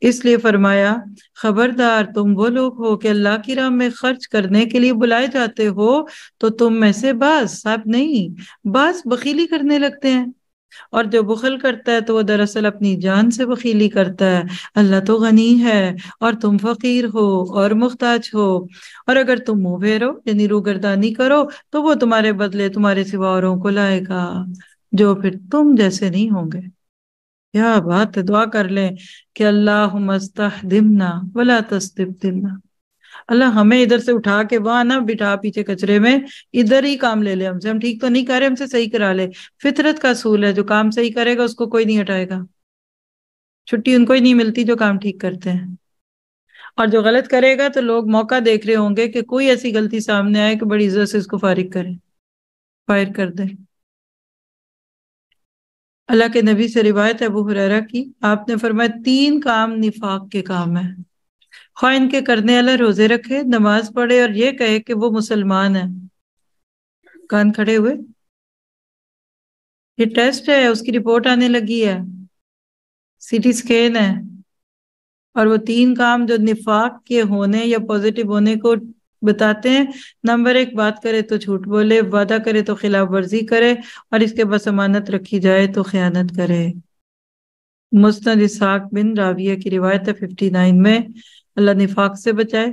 اس لیے فرمایا خبردار تم وہ لوگ ہو کہ اللہ کی راہ میں خرچ کرنے کے لیے بلائے جاتے ہو تو تم میں سے بعض صاحب نہیں، بعض بخیلی کرنے لگتے ہیں، اور جو بخل کرتا ہے تو وہ دراصل اپنی جان سے بخیلی کرتا ہے۔ اللہ تو غنی ہے اور تم فقیر ہو اور محتاج ہو، اور اگر تم منہ پھیرو یعنی روگردانی کرو تو وہ تمہارے بدلے تمہارے سوا اوروں کو لائے گا جو پھر تم جیسے نہیں ہوں گے۔ کیا بات ہے، دعا کر لیں کہ اللہم استخدمنا ولا تستبدلنا، اللہ ہمیں ادھر سے اٹھا کے وہاں نہ بٹھا پیچھے کچرے میں، ادھر ہی کام لے لے ہم سے، ہم ٹھیک تو نہیں کر رہے ہم سے صحیح کرا لے۔ فطرت کا اصول ہے، جو کام صحیح کرے گا اس کو کوئی نہیں ہٹائے گا، چھٹی ان کو ہی نہیں ملتی جو کام ٹھیک کرتے ہیں، اور جو غلط کرے گا تو لوگ موقع دیکھ رہے ہوں گے کہ کوئی ایسی غلطی سامنے آئے کہ بڑی عزت سے اس کو فارغ کرے، فائر کر دے۔ اللہ کے نبی سے روایت ہے ابو ہریرہ کی، آپ نے فرمایا 3 کام نفاق کے کام ہیں، خواہ ان کے کرنے والا روزے رکھے، نماز پڑھے اور یہ کہے کہ وہ مسلمان ہے۔ کان کھڑے ہوئے، یہ ٹیسٹ ہے، اس کی رپورٹ آنے لگی ہے، سی ٹی اسکین ہے، اور وہ 3 کام جو نفاق کے ہونے یا پازیٹیو ہونے کو بتاتے ہیں۔ نمبر 1، بات کرے تو جھوٹ بولے، وعدہ کرے تو خلاف ورزی کرے، اور اس کے بس امانت رکھی جائے تو خیانت کرے۔ مسند اسحاق بن راویہ کی روایت ہے 59 میں، اللہ نفاق سے بچائے۔